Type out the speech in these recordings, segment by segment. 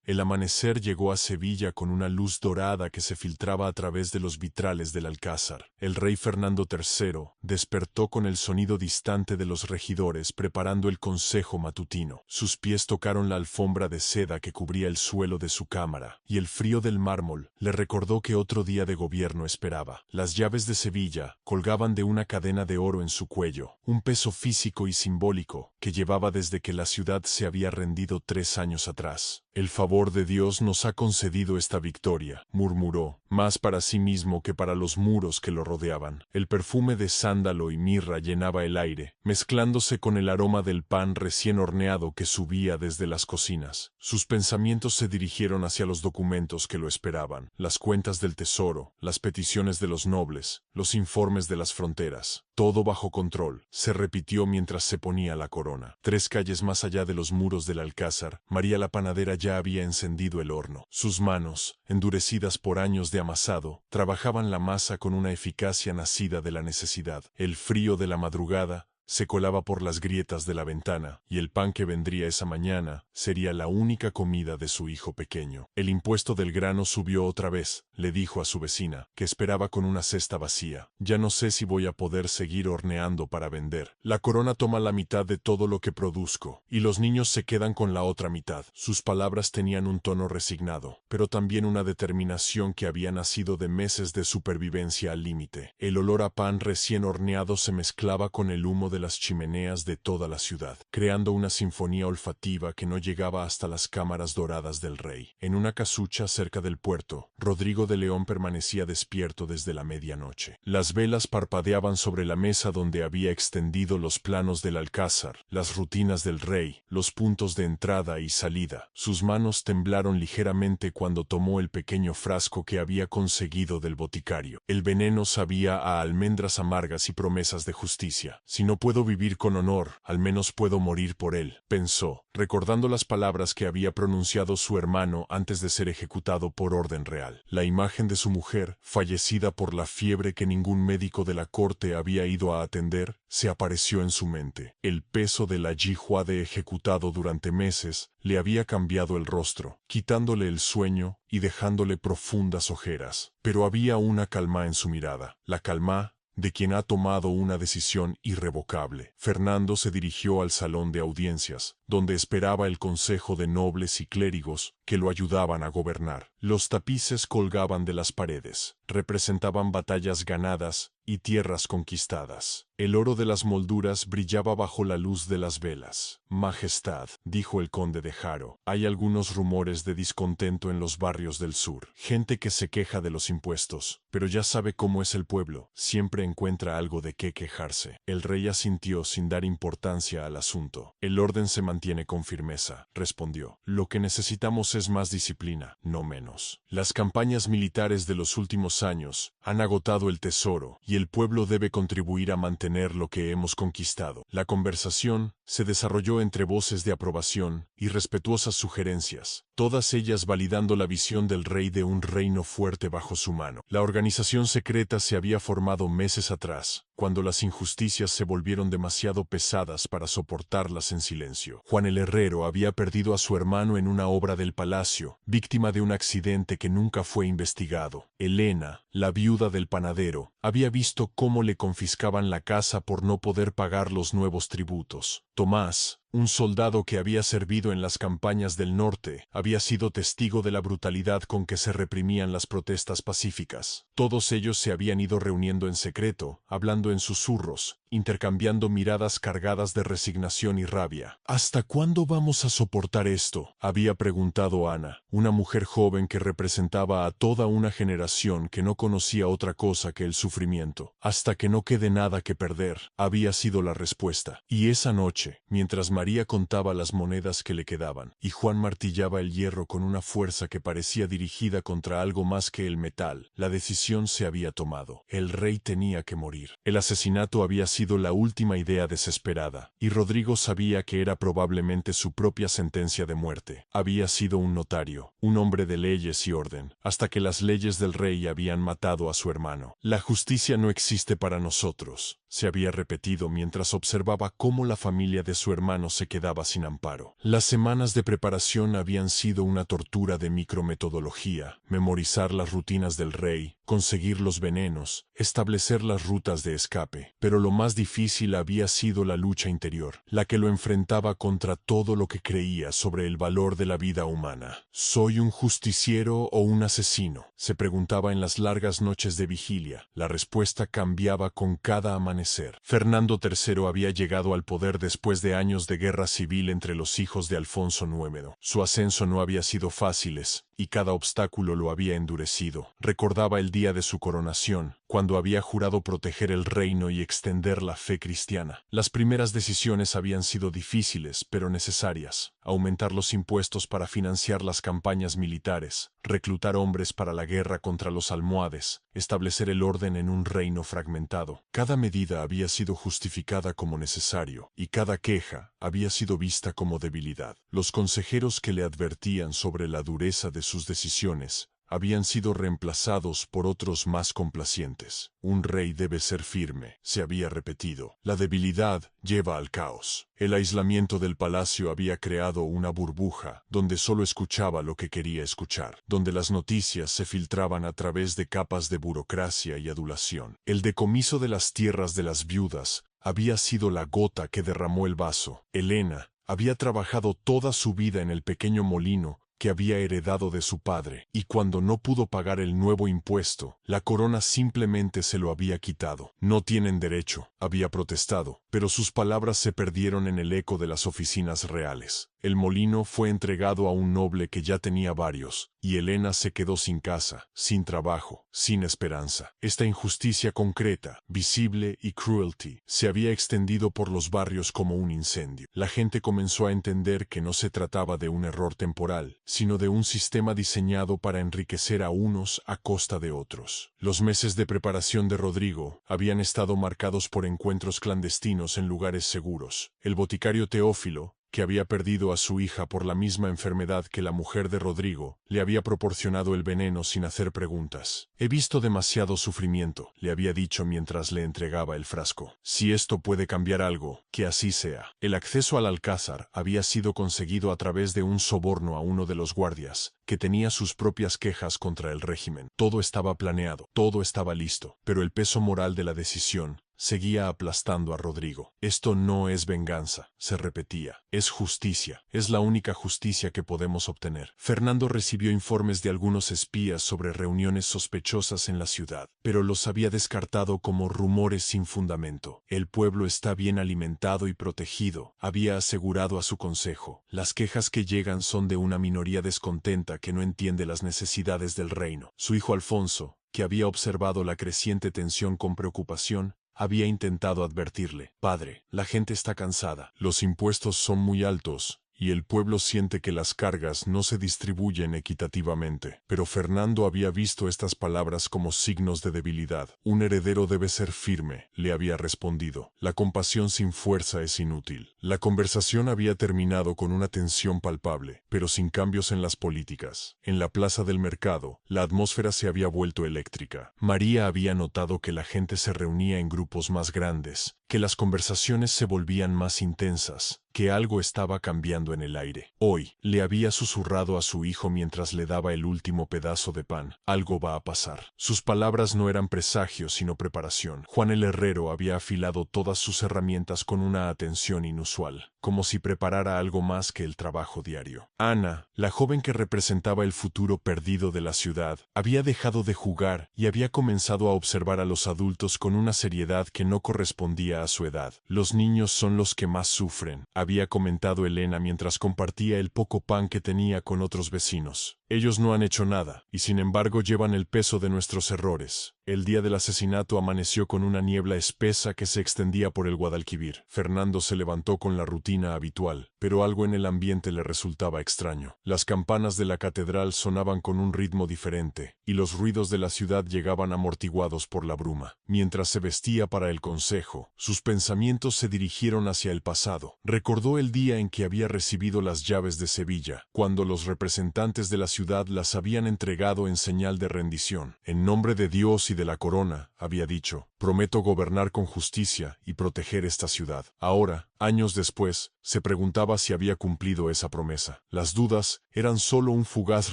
El amanecer llegó a Sevilla con una luz dorada que se filtraba a través de los vitrales del alcázar. El rey Fernando III despertó con el sonido distante de los regidores preparando el consejo matutino. Sus pies tocaron la alfombra de seda que cubría el suelo de su cámara, y el frío del mármol le recordó que otro día de gobierno esperaba. Las llaves de Sevilla colgaban de una cadena de oro en su cuello, un peso físico y simbólico que llevaba desde que la ciudad se había rendido 3 años atrás. El favor de Dios nos ha concedido esta victoria, murmuró, más para sí mismo que para los muros que lo rodeaban. El perfume de sándalo y mirra llenaba el aire, mezclándose con el aroma del pan recién horneado que subía desde las cocinas. Sus pensamientos se dirigieron hacia los documentos que lo esperaban, las cuentas del tesoro, las peticiones de los nobles, los informes de las fronteras. Todo bajo control, se repitió mientras se ponía la corona. 3 calles más allá de los muros del alcázar, María la panadera ya había encendido el horno. Sus manos, endurecidas por años de amasado, trabajaban la masa con una eficacia nacida de la necesidad. El frío de la madrugada se colaba por las grietas de la ventana, y el pan que vendría esa mañana sería la única comida de su hijo pequeño. El impuesto del grano subió otra vez, le dijo a su vecina, que esperaba con una cesta vacía. Ya no sé si voy a poder seguir horneando para vender. La corona toma la mitad de todo lo que produzco, y los niños se quedan con la otra mitad. Sus palabras tenían un tono resignado, pero también una determinación que había nacido de meses de supervivencia al límite. El olor a pan recién horneado se mezclaba con el humo de las chimeneas de toda la ciudad, creando una sinfonía olfativa que no llegaba hasta las cámaras doradas del rey. En una casucha cerca del puerto, Rodrigo de León permanecía despierto desde la medianoche. Las velas parpadeaban sobre la mesa donde había extendido los planos del alcázar, las rutinas del rey, los puntos de entrada y salida. Sus manos temblaron ligeramente cuando tomó el pequeño frasco que había conseguido del boticario. El veneno sabía a almendras amargas y promesas de justicia. Si no puedo vivir con honor, al menos puedo morir por él, pensó, recordando las palabras que había pronunciado su hermano antes de ser ejecutado por orden real. La imagen de su mujer, fallecida por la fiebre que ningún médico de la corte había ido a atender, se apareció en su mente. El peso del ajijuade ejecutado durante meses le había cambiado el rostro, quitándole el sueño y dejándole profundas ojeras. Pero había una calma en su mirada, la calma de quien ha tomado una decisión irrevocable. Fernando se dirigió al salón de audiencias, donde esperaba el consejo de nobles y clérigos que lo ayudaban a gobernar. Los tapices colgaban de las paredes, representaban batallas ganadas y tierras conquistadas. El oro de las molduras brillaba bajo la luz de las velas. Majestad, dijo el conde de Haro, hay algunos rumores de descontento en los barrios del sur. Gente que se queja de los impuestos, pero ya sabe cómo es el pueblo, siempre encuentra algo de qué quejarse. El rey asintió sin dar importancia al asunto. El orden se mantiene con firmeza, respondió. Lo que necesitamos es más disciplina, no menos. Las campañas militares de los últimos años han agotado el tesoro, y el pueblo debe contribuir a mantener lo que hemos conquistado. La conversación se desarrolló entre voces de aprobación y respetuosas sugerencias, todas ellas validando la visión del rey de un reino fuerte bajo su mano. La organización secreta se había formado meses atrás, cuando las injusticias se volvieron demasiado pesadas para soportarlas en silencio. Juan el Herrero había perdido a su hermano en una obra del palacio, víctima de un accidente que nunca fue investigado. Elena, la viuda del panadero, había visto cómo le confiscaban la casa por no poder pagar los nuevos tributos. Tomás, un soldado que había servido en las campañas del norte, había sido testigo de la brutalidad con que se reprimían las protestas pacíficas. Todos ellos se habían ido reuniendo en secreto, hablando en susurros, intercambiando miradas cargadas de resignación y rabia. ¿Hasta cuándo vamos a soportar esto?, había preguntado Ana, una mujer joven que representaba a toda una generación que no conocía otra cosa que el sufrimiento. Hasta que no quede nada que perder, había sido la respuesta. Y esa noche, mientras María contaba las monedas que le quedaban, y Juan martillaba el hierro con una fuerza que parecía dirigida contra algo más que el metal, la decisión se había tomado. El rey tenía que morir. El asesinato había sido la última idea desesperada, y Rodrigo sabía que era probablemente su propia sentencia de muerte. Había sido un notario, un hombre de leyes y orden, hasta que las leyes del rey habían matado a su hermano. La justicia no existe para nosotros, se había repetido mientras observaba cómo la familia de su hermano se quedaba sin amparo. Las semanas de preparación habían sido una tortura de micrometodología: memorizar las rutinas del rey, conseguir los venenos, establecer las rutas de escape. Pero lo más difícil había sido la lucha interior, la que lo enfrentaba contra todo lo que creía sobre el valor de la vida humana. ¿Soy un justiciero o un asesino?, se preguntaba en las largas noches de vigilia. La respuesta cambiaba con cada amanecer. Fernando III había llegado al poder después de años de guerra civil entre los hijos de Alfonso IX. Su ascenso no había sido fácil, y cada obstáculo lo había endurecido. Recordaba el día de su coronación, cuando había jurado proteger el reino y extender la fe cristiana. Las primeras decisiones habían sido difíciles, pero necesarias: aumentar los impuestos para financiar las campañas militares, reclutar hombres para la guerra contra los almohades, establecer el orden en un reino fragmentado. Cada medida había sido justificada como necesario, y cada queja había sido vista como debilidad. Los consejeros que le advertían sobre la dureza de sus decisiones habían sido reemplazados por otros más complacientes. Un rey debe ser firme, se había repetido. La debilidad lleva al caos. El aislamiento del palacio había creado una burbuja donde solo escuchaba lo que quería escuchar, donde las noticias se filtraban a través de capas de burocracia y adulación. El decomiso de las tierras de las viudas había sido la gota que derramó el vaso. Helena había trabajado toda su vida en el pequeño molino que había heredado de su padre, y cuando no pudo pagar el nuevo impuesto, la corona simplemente se lo había quitado. No tienen derecho, había protestado, pero sus palabras se perdieron en el eco de las oficinas reales. El molino fue entregado a un noble que ya tenía varios, y Helena se quedó sin casa, sin trabajo, sin esperanza. Esta injusticia concreta, visible y cruelty se había extendido por los barrios como un incendio. La gente comenzó a entender que no se trataba de un error temporal, sino de un sistema diseñado para enriquecer a unos a costa de otros. Los meses de preparación de Rodrigo habían estado marcados por encuentros clandestinos en lugares seguros. El boticario Teófilo, que había perdido a su hija por la misma enfermedad que la mujer de Rodrigo, le había proporcionado el veneno sin hacer preguntas. «He visto demasiado sufrimiento», le había dicho mientras le entregaba el frasco. «Si esto puede cambiar algo, que así sea». El acceso al alcázar había sido conseguido a través de un soborno a uno de los guardias, que tenía sus propias quejas contra el régimen. Todo estaba planeado, todo estaba listo, pero el peso moral de la decisión seguía aplastando a Rodrigo. «Esto no es venganza», se repetía. «Es justicia. Es la única justicia que podemos obtener». Fernando recibió informes de algunos espías sobre reuniones sospechosas en la ciudad, pero los había descartado como rumores sin fundamento. «El pueblo está bien alimentado y protegido», había asegurado a su consejo. «Las quejas que llegan son de una minoría descontenta que no entiende las necesidades del reino». Su hijo Alfonso, que había observado la creciente tensión con preocupación, había intentado advertirle: «Padre, la gente está cansada. Los impuestos son muy altos, y el pueblo siente que las cargas no se distribuyen equitativamente». Pero Fernando había visto estas palabras como signos de debilidad. «Un heredero debe ser firme», le había respondido. «La compasión sin fuerza es inútil». La conversación había terminado con una tensión palpable, pero sin cambios en las políticas. En la plaza del mercado, la atmósfera se había vuelto eléctrica. María había notado que la gente se reunía en grupos más grandes, que las conversaciones se volvían más intensas, que algo estaba cambiando en el aire. Hoy, le había susurrado a su hijo mientras le daba el último pedazo de pan: «Algo va a pasar». Sus palabras no eran presagios sino preparación. Juan el herrero había afilado todas sus herramientas con una atención inusual, como si preparara algo más que el trabajo diario. Ana, la joven que representaba el futuro perdido de la ciudad, había dejado de jugar y había comenzado a observar a los adultos con una seriedad que no correspondía a su edad. «Los niños son los que más sufren», había comentado Helena mientras compartía el poco pan que tenía con otros vecinos. «Ellos no han hecho nada, y sin embargo llevan el peso de nuestros errores». El día del asesinato amaneció con una niebla espesa que se extendía por el Guadalquivir. Fernando se levantó con la rutina habitual, pero algo en el ambiente le resultaba extraño. Las campanas de la catedral sonaban con un ritmo diferente, y los ruidos de la ciudad llegaban amortiguados por la bruma. Mientras se vestía para el consejo, sus pensamientos se dirigieron hacia el pasado. Recordó el día en que había recibido las llaves de Sevilla, cuando los representantes de la ciudad las habían entregado en señal de rendición. En nombre de Dios y de la corona, había dicho, prometo gobernar con justicia y proteger esta ciudad. Ahora, años después, se preguntaba si había cumplido esa promesa. Las dudas eran solo un fugaz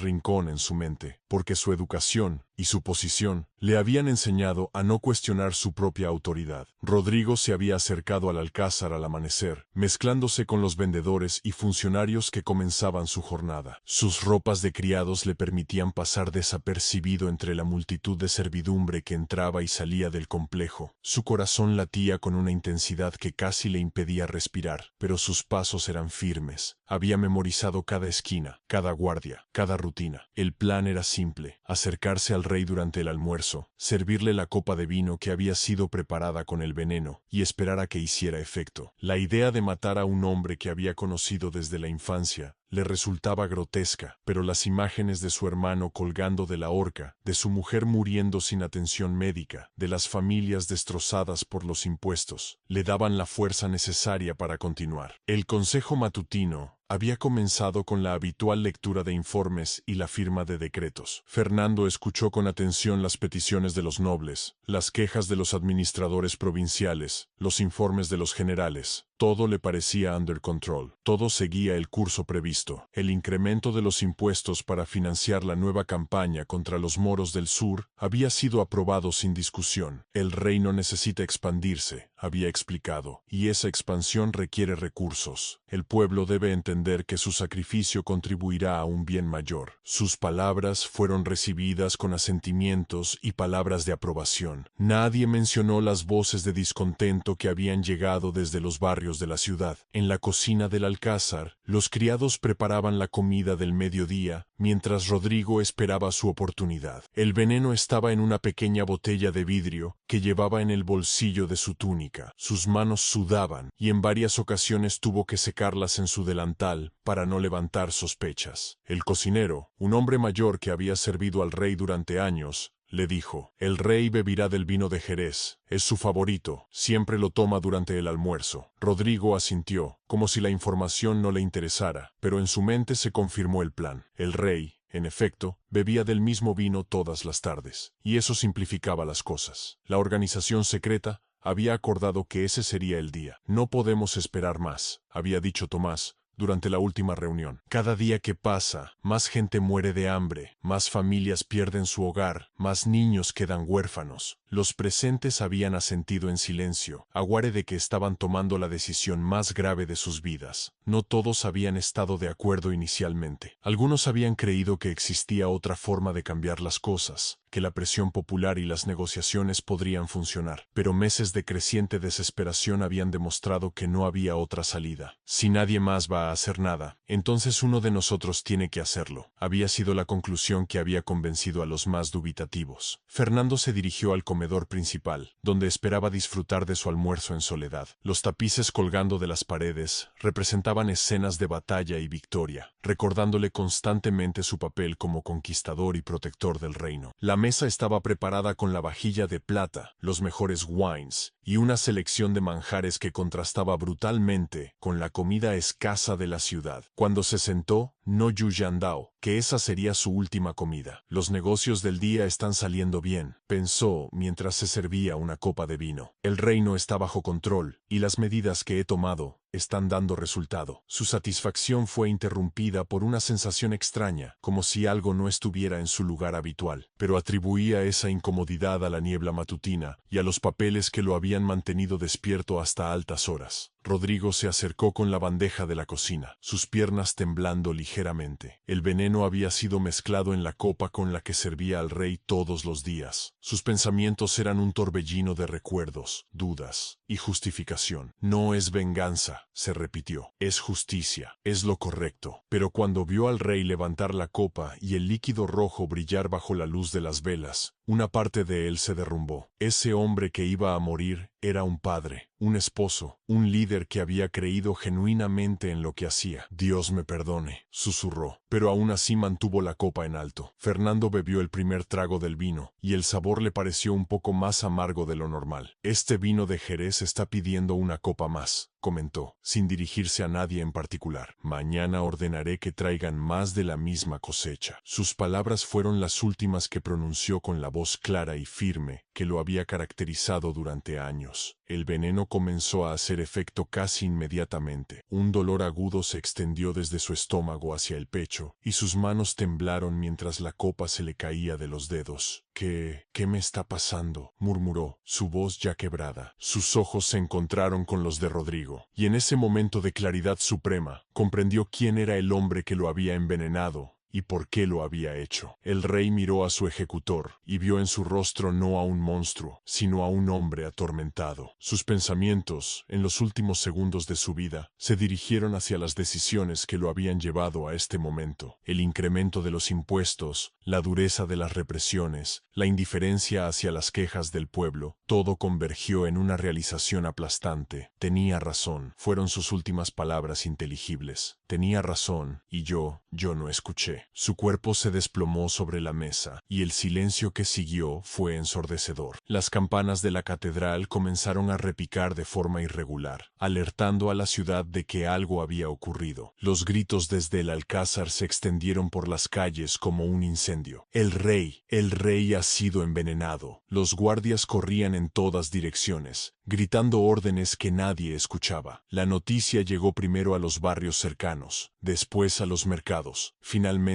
rincón en su mente, porque su educación y su posición le habían enseñado a no cuestionar su propia autoridad. Rodrigo se había acercado al alcázar al amanecer, mezclándose con los vendedores y funcionarios que comenzaban su jornada. Sus ropas de criados le permitían pasar desapercibido entre la multitud de servidumbre que entraba y salía del complejo. Su corazón latía con una intensidad que casi le impedía respirar, pero sus pasos eran firmes. Había memorizado cada esquina, cada guardia, cada rutina. El plan era simple: acercarse al rey durante el almuerzo, servirle la copa de vino que había sido preparada con el veneno y esperar a que hiciera efecto. La idea de matar a un hombre que había conocido desde la infancia le resultaba grotesca, pero las imágenes de su hermano colgando de la horca, de su mujer muriendo sin atención médica, de las familias destrozadas por los impuestos, le daban la fuerza necesaria para continuar. El consejo matutino había comenzado con la habitual lectura de informes y la firma de decretos. Fernando escuchó con atención las peticiones de los nobles, las quejas de los administradores provinciales, los informes de los generales. Todo le parecía under control. Todo seguía el curso previsto. El incremento de los impuestos para financiar la nueva campaña contra los moros del sur había sido aprobado sin discusión. El reino necesita expandirse, había explicado, y esa expansión requiere recursos. El pueblo debe entender que su sacrificio contribuirá a un bien mayor. Sus palabras fueron recibidas con asentimientos y palabras de aprobación. Nadie mencionó las voces de descontento que habían llegado desde los barrios de la ciudad. En la cocina del alcázar, los criados preparaban la comida del mediodía, mientras Rodrigo esperaba su oportunidad. El veneno estaba en una pequeña botella de vidrio que llevaba en el bolsillo de su túnica. Sus manos sudaban, y en varias ocasiones tuvo que secarlas en su delantal para no levantar sospechas. El cocinero, un hombre mayor que había servido al rey durante años, le dijo: el rey beberá del vino de Jerez, es su favorito, siempre lo toma durante el almuerzo. Rodrigo asintió, como si la información no le interesara, pero en su mente se confirmó el plan. El rey, en efecto, bebía del mismo vino todas las tardes, y eso simplificaba las cosas. La organización secreta había acordado que ese sería el día. No podemos esperar más, había dicho Tomás durante la última reunión. Cada día que pasa, más gente muere de hambre, más familias pierden su hogar, más niños quedan huérfanos. Los presentes habían asentido en silencio, aguare de que estaban tomando la decisión más grave de sus vidas. No todos habían estado de acuerdo inicialmente. Algunos habían creído que existía otra forma de cambiar las cosas, que la presión popular y las negociaciones podrían funcionar. Pero meses de creciente desesperación habían demostrado que no había otra salida. Si nadie más va a hacer nada, entonces uno de nosotros tiene que hacerlo. Había sido la conclusión que había convencido a los más dubitativos. Fernando se dirigió al comedor principal, donde esperaba disfrutar de su almuerzo en soledad. Los tapices colgando de las paredes representaban escenas de batalla y victoria, recordándole constantemente su papel como conquistador y protector del reino. La mesa estaba preparada con la vajilla de plata, los mejores wines y una selección de manjares que contrastaba brutalmente con la comida escasa de la ciudad. Cuando se sentó, no Yuyandao, que esa sería su última comida. Los negocios del día están saliendo bien, pensó mientras se servía una copa de vino. El reino está bajo control, y las medidas que he tomado están dando resultado. Su satisfacción fue interrumpida por una sensación extraña, como si algo no estuviera en su lugar habitual, pero atribuía esa incomodidad a la niebla matutina y a los papeles que lo habían mantenido despierto hasta altas horas. Rodrigo se acercó con la bandeja de la cocina, sus piernas temblando ligeramente. El veneno había sido mezclado en la copa con la que servía al rey todos los días. Sus pensamientos eran un torbellino de recuerdos, dudas y justificación. No es venganza, se repitió. Es justicia, es lo correcto. Pero cuando vio al rey levantar la copa y el líquido rojo brillar bajo la luz de las velas, Una parte de él se derrumbó. Ese hombre que iba a morir era un padre, un esposo, un líder que había creído genuinamente en lo que hacía. Dios me perdone, susurró, pero aún así mantuvo la copa en alto. Fernando bebió el primer trago del vino, y el sabor le pareció un poco más amargo de lo normal. Este vino de Jerez está pidiendo una copa más, comentó, sin dirigirse a nadie en particular. Mañana ordenaré que traigan más de la misma cosecha. Sus palabras fueron las últimas que pronunció con la voz clara y firme que lo había caracterizado durante años. El veneno comenzó a hacer efecto casi inmediatamente. Un dolor agudo se extendió desde su estómago hacia el pecho, y sus manos temblaron mientras la copa se le caía de los dedos. ¿Qué me está pasando?, murmuró, su voz ya quebrada. Sus ojos se encontraron con los de Rodrigo, y en ese momento de claridad suprema, comprendió quién era el hombre que lo había envenenado y por qué lo había hecho. El rey miró a su ejecutor y vio en su rostro no a un monstruo, sino a un hombre atormentado. Sus pensamientos, en los últimos segundos de su vida, se dirigieron hacia las decisiones que lo habían llevado a este momento. El incremento de los impuestos, la dureza de las represiones, la indiferencia hacia las quejas del pueblo, todo convergió en una realización aplastante. Tenía razón, fueron sus últimas palabras inteligibles. Tenía razón, y yo no escuché. Su cuerpo se desplomó sobre la mesa, y el silencio que siguió fue ensordecedor. Las campanas de la catedral comenzaron a repicar de forma irregular, alertando a la ciudad de que algo había ocurrido. Los gritos desde el alcázar se extendieron por las calles como un incendio. El rey ha sido envenenado. Los guardias corrían en todas direcciones, gritando órdenes que nadie escuchaba. La noticia llegó primero a los barrios cercanos, después a los mercados, finalmente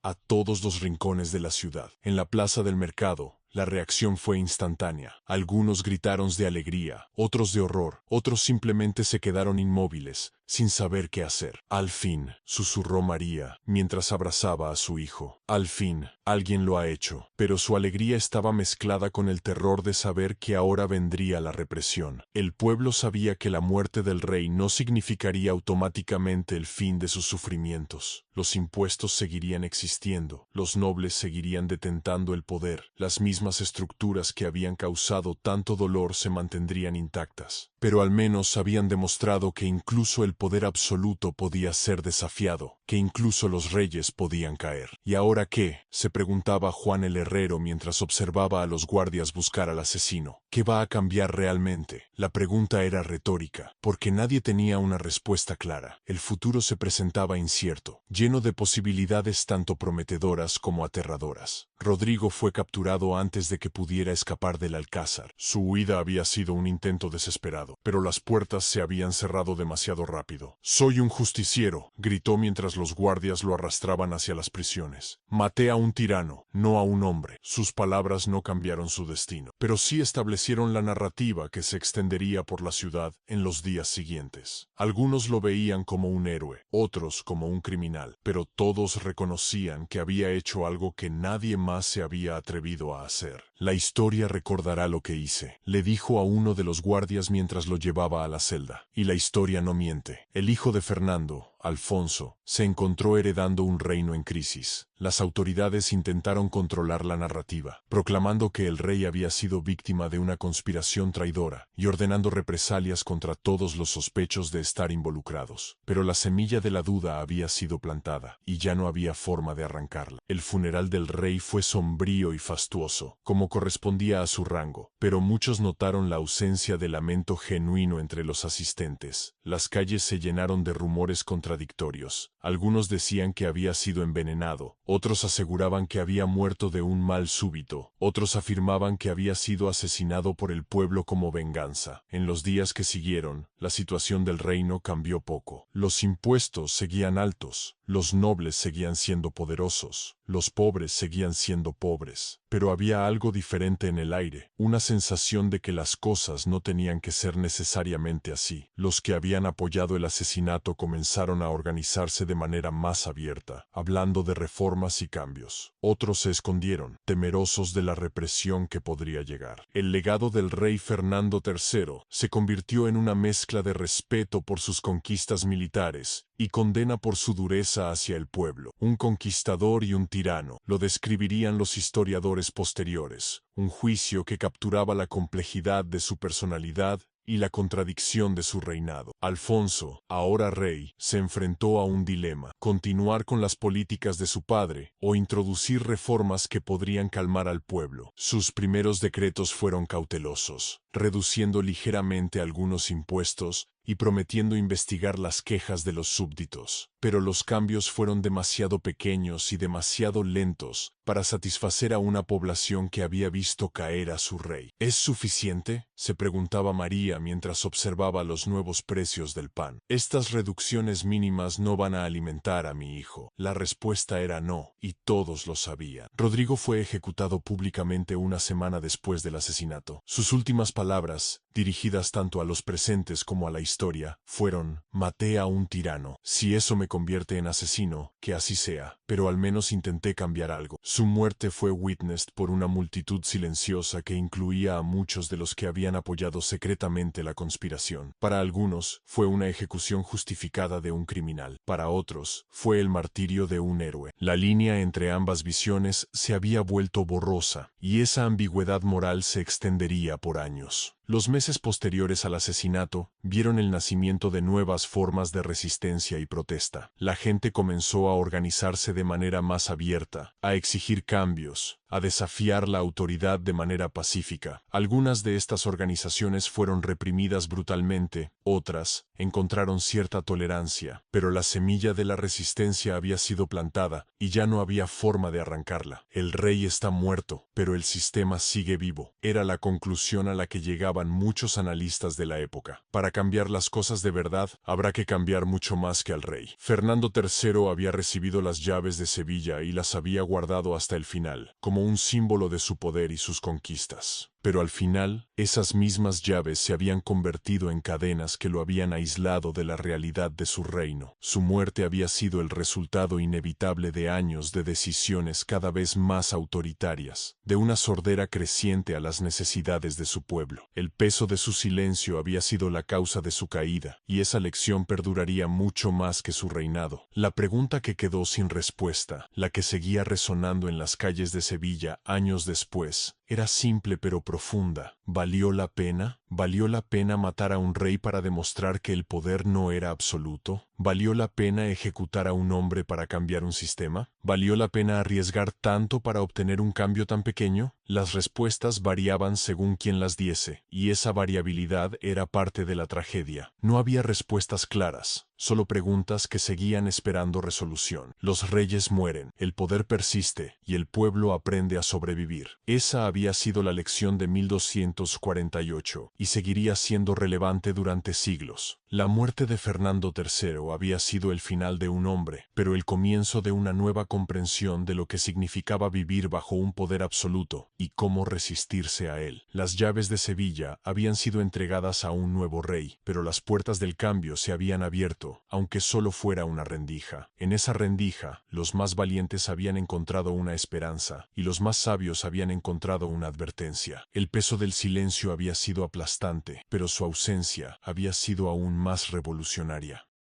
a todos los rincones de la ciudad. En la plaza del mercado, la reacción fue instantánea. Algunos gritaron de alegría, otros de horror, otros simplemente se quedaron inmóviles, sin saber qué hacer. Al fin, susurró María, mientras abrazaba a su hijo. Al fin, alguien lo ha hecho. Pero su alegría estaba mezclada con el terror de saber que ahora vendría la represión. El pueblo sabía que la muerte del rey no significaría automáticamente el fin de sus sufrimientos. Los impuestos seguirían existiendo, los nobles seguirían detentando el poder, las mismas estructuras que habían causado tanto dolor se mantendrían intactas. Pero al menos habían demostrado que incluso el poder absoluto podía ser desafiado, que incluso los reyes podían caer. ¿Y ahora qué?, se preguntaba Juan el herrero mientras observaba a los guardias buscar al asesino. ¿Qué va a cambiar realmente? La pregunta era retórica, porque nadie tenía una respuesta clara. El futuro se presentaba incierto, lleno de posibilidades tanto prometedoras como aterradoras. Rodrigo fue capturado antes de que pudiera escapar del alcázar. Su huida había sido un intento desesperado, pero las puertas se habían cerrado demasiado rápido. «Soy un justiciero», gritó mientras los guardias lo arrastraban hacia las prisiones. «Maté a un tirano, no a un hombre». Sus palabras no cambiaron su destino, pero sí establecieron la narrativa que se extendería por la ciudad en los días siguientes. Algunos lo veían como un héroe, otros como un criminal, pero todos reconocían que había hecho algo que nadie más se había atrevido a hacer. «La historia recordará lo que hice», le dijo a uno de los guardias mientras lo llevaba a la celda. Y la historia no miente. El hijo de Fernando, Alfonso, se encontró heredando un reino en crisis. Las autoridades intentaron controlar la narrativa, proclamando que el rey había sido víctima de una conspiración traidora y ordenando represalias contra todos los sospechos de estar involucrados. Pero la semilla de la duda había sido plantada, y ya no había forma de arrancarla. El funeral del rey fue sombrío y fastuoso, como correspondía a su rango, pero muchos notaron la ausencia de lamento genuino entre los asistentes. Las calles se llenaron de rumores contradictorios. Algunos decían que había sido envenenado, otros aseguraban que había muerto de un mal súbito, otros afirmaban que había sido asesinado por el pueblo como venganza. En los días que siguieron, la situación del reino cambió poco. Los impuestos seguían altos, los nobles seguían siendo poderosos, los pobres seguían siendo pobres, pero había algo diferente en el aire, una sensación de que las cosas no tenían que ser necesariamente así. Los que habían apoyado el asesinato comenzaron a organizarse de manera más abierta, hablando de reformas y cambios. Otros se escondieron, temerosos de la represión que podría llegar. El legado del rey Fernando III se convirtió en una mezcla de respeto por sus conquistas militares y condena por su dureza hacia el pueblo. Un conquistador y un tirano, lo describirían los historiadores posteriores. Un juicio que capturaba la complejidad de su personalidad y la contradicción de su reinado. Alfonso, ahora rey, se enfrentó a un dilema: continuar con las políticas de su padre o introducir reformas que podrían calmar al pueblo. Sus primeros decretos fueron cautelosos, reduciendo ligeramente algunos impuestos y prometiendo investigar las quejas de los súbditos. Pero los cambios fueron demasiado pequeños y demasiado lentos para satisfacer a una población que había visto caer a su rey. ¿Es suficiente?, se preguntaba María mientras observaba los nuevos precios del pan. Estas reducciones mínimas no van a alimentar a mi hijo. La respuesta era no, y todos lo sabían. Rodrigo fue ejecutado públicamente una semana después del asesinato. Sus últimas palabras, dirigidas tanto a los presentes como a la historia, fueron: maté a un tirano. Si eso me convierte en asesino, que así sea, pero al menos intenté cambiar algo. Su muerte fue witnessed por una multitud silenciosa que incluía a muchos de los que habían apoyado secretamente la conspiración. Para algunos, fue una ejecución justificada de un criminal. Para otros, fue el martirio de un héroe. La línea entre ambas visiones se había vuelto borrosa, y esa ambigüedad moral se extendería por años. Los meses posteriores al asesinato vieron el nacimiento de nuevas formas de resistencia y protesta. La gente comenzó a organizarse de manera más abierta, a exigir cambios, a desafiar la autoridad de manera pacífica. Algunas de estas organizaciones fueron reprimidas brutalmente, otras encontraron cierta tolerancia, pero la semilla de la resistencia había sido plantada y ya no había forma de arrancarla. El rey está muerto, pero el sistema sigue vivo. Era la conclusión a la que llegaban muchos analistas de la época. Para cambiar las cosas de verdad, habrá que cambiar mucho más que al rey. Fernando III había recibido las llaves de Sevilla y las había guardado hasta el final, como un símbolo de su poder y sus conquistas. Pero al final, esas mismas llaves se habían convertido en cadenas que lo habían aislado de la realidad de su reino. Su muerte había sido el resultado inevitable de años de decisiones cada vez más autoritarias, de una sordera creciente a las necesidades de su pueblo. El peso de su silencio había sido la causa de su caída, y esa lección perduraría mucho más que su reinado. La pregunta que quedó sin respuesta, la que seguía resonando en las calles de Sevilla años después, era simple pero profunda. ¿Valió la pena? ¿Valió la pena matar a un rey para demostrar que el poder no era absoluto? ¿Valió la pena ejecutar a un hombre para cambiar un sistema? ¿Valió la pena arriesgar tanto para obtener un cambio tan pequeño? Las respuestas variaban según quien las diese, y esa variabilidad era parte de la tragedia. No había respuestas claras, solo preguntas que seguían esperando resolución. Los reyes mueren, el poder persiste, y el pueblo aprende a sobrevivir. Esa había sido la lección de 1248, y seguiría siendo relevante durante siglos. La muerte de Fernando III había sido el final de un hombre, pero el comienzo de una nueva comprensión de lo que significaba vivir bajo un poder absoluto y cómo resistirse a él. Las llaves de Sevilla habían sido entregadas a un nuevo rey, pero las puertas del cambio se habían abierto, aunque solo fuera una rendija. En esa rendija, los más valientes habían encontrado una esperanza, y los más sabios habían encontrado una advertencia. El peso del silencio había sido aplastante, pero su ausencia había sido aún más revolucionaria.